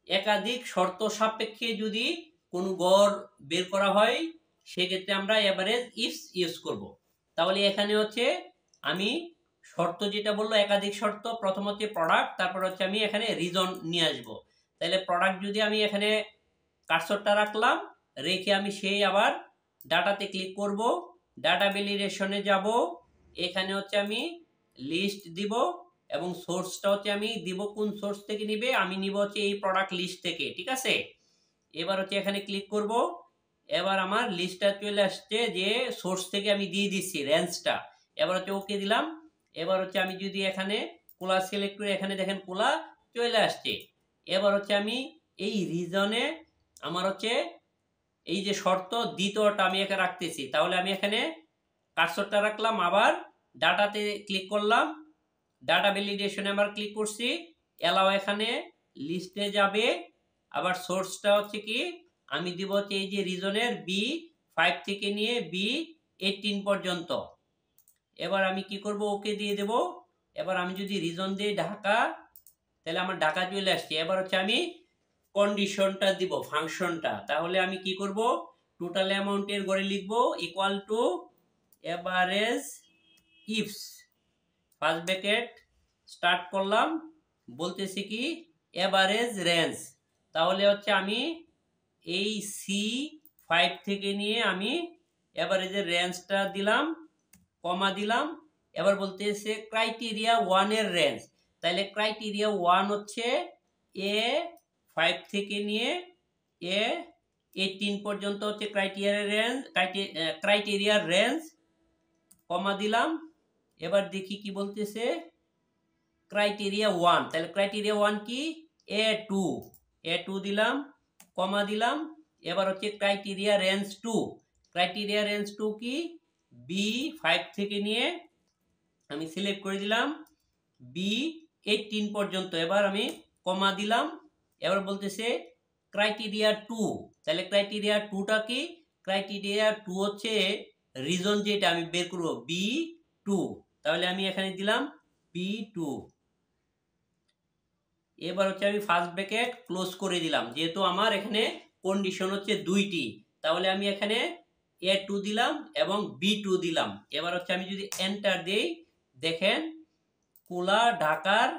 একাধিক শর্ত সাপেক্ষে যদি কোনো গড় বের করা হয় সেক্ষেত্রে আমরা এভারেজ ইফস ইউজ করব। তাহলে এখানে হচ্ছে আমি শর্ত যেটা বললো একাধিক শর্ত, প্রথম হচ্ছে প্রোডাক্ট, তারপর হচ্ছে আমি এখানে রিজন নিয়ে আসবো। তাহলে প্রোডাক্ট যদি আমি এখানে কার্সরটা রাখলাম, রেখে আমি সেই আবার ডাটাতে ক্লিক করব, ডাটা ভ্যালিডেশনে যাব, এখানে হচ্ছে আমি লিস্ট দিব এবং সোর্সটা হচ্ছে আমি দিব কোন সোর্স থেকে নিবে, আমি নিব হচ্ছে এই প্রোডাক্ট লিস্ট থেকে, ঠিক আছে। এবার হচ্ছে এখানে ক্লিক করব, এবার আমার লিস্টটা চলে আসছে যে সোর্স থেকে আমি দিয়ে দিচ্ছি রেঞ্জটা, এবার হচ্ছে ওকে দিলাম। এবার হচ্ছে আমি যদি এখানে কোলা সিলেক্ট করে এখানে দেখেন কোলা চলে আসছে। এবার হচ্ছে আমি এই রিজনে আমার হচ্ছে এই যে শর্ত দ্বিতীয়টা আমি এখানে রাখতেছি, তাহলে আমি এখানে কার্সরটা রাখলাম, আবার ডাটাতে ক্লিক করলাম, ডাটা ভ্যালিডেশনে আবার ক্লিক করছি, এলাও এখানে লিস্টে যাবে, আবার সোর্সটা হচ্ছে কি আমি দিব হচ্ছে এই যে রিজনের B5 থেকে নিয়ে B18 পর্যন্ত। এবার আমি কি করব, ওকে দিয়ে দেব। এবার আমি যদি রিজন দিই ঢাকা, তাহলে আমার ঢাকা চলে আসছে। এবার হচ্ছে আমি কন্ডিশনটা দিব ফাংশনটা, তাহলে আমি কি করব, টোটাল অ্যামাউন্টের ঘরে লিখব equal to average ifs, first bracket start করলাম, বলতেছি কি এভারেজ রেঞ্জ, তাহলে হচ্ছে আমি এই C5 থেকে নিয়ে আমি এভারেজের রেঞ্জটা দিলাম, কমা দিলাম। এবার বলতেছে ক্রাইটেরিয়া 1 এর রেঞ্জ, তাহলে ক্রাইটেরিয়া 1 হচ্ছে A5 থেকে নিয়ে A18 পর্যন্ত হচ্ছে ক্রাইটেরিয়ার রেঞ্জ, কমা দিলাম। এবার দেখি কি বলতেছে ক্রাইটেরিয়া 1, তাহলে ক্রাইটেরিয়া 1 কি A2 দিলাম, কমা দিলাম। এবার হচ্ছে ক্রাইটেরিয়া রেঞ্জ 2, ক্রাইটেরিয়া রেঞ্জ 2 কি B5 থেকে নিয়ে আমি সিলেক্ট করে দিলাম B18 পর্যন্ত, এবার আমি কমা দিলাম। এবার বলতেছে ক্রাইটেরিয়া 2, তাহলে ক্রাইটেরিয়া 2টা কি, ক্রাইটেরিয়া 2 হচ্ছে রিজন যেটা আমি বের করব B2, তাহলে আমি এখানে দিলাম B2। এবার হচ্ছে আমি ফার্স্ট ব্র্যাকেট ক্লোজ করে দিলাম, যেহেতু আমার এখানে কন্ডিশন হচ্ছে দুইটি, তাহলে আমি এখানে A2 দিলাম এবং B2 দিলাম। এবার হচ্ছে আমি যদি এন্টার দেই, দেখেন কোলা ঢাকার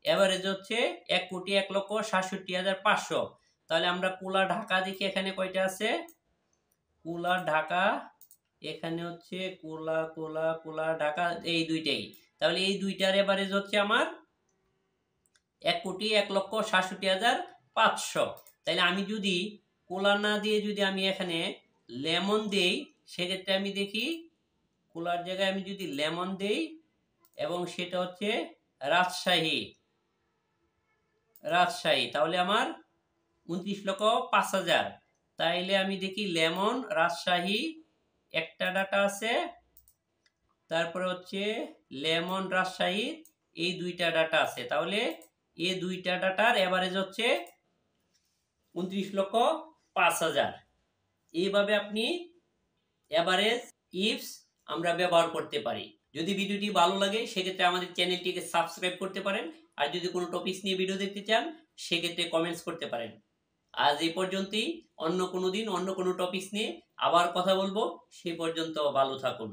এভারেজ হচ্ছে 1,61,67,500। তাহলে আমরা কোলা ঢাকা দেখি এখানে কয়টা আছে, কোলা ঢাকা এখানে হচ্ছে কোলা ঢাকা এই দুইটাই, তাহলে এই দুইটার এভারেজ হচ্ছে আমার 1,61,67,500। তাহলে আমি যদি কোলা না দিয়ে যদি আমি এখানে লেমন দেই, সেক্ষেত্রে আমি দেখি কোলার জায়গায় আমি যদি লেমন দেই এবং সেটা হচ্ছে রাজশাহী, তাহলে আমার 29,05,000। তাইলে আমি দেখি লেমন রাজশাহী একটা ডাটা আছে, তারপরে হচ্ছে লেমন রাজশাহী এই দুইটা ডাটা আছে, তাহলে এই দুইটা ডাটার এভারেজ হচ্ছে 29,05,000। এইভাবে আপনি এভারেজ ইফস আমরা ব্যবহার করতে পারি। যদি ভিডিওটি ভালো লাগে সেক্ষেত্রে আমাদের চ্যানেলটিকে সাবস্ক্রাইব করতে পারেন, আর যদি কোনো টপিকস নিয়ে ভিডিও দেখতে চান সেক্ষেত্রে কমেন্টস করতে পারেন। আজ এই পর্যন্তই, অন্য কোনো দিন অন্য কোনো টপিকস নিয়ে আবার কথা বলবো, সে পর্যন্ত ভালো থাকুন।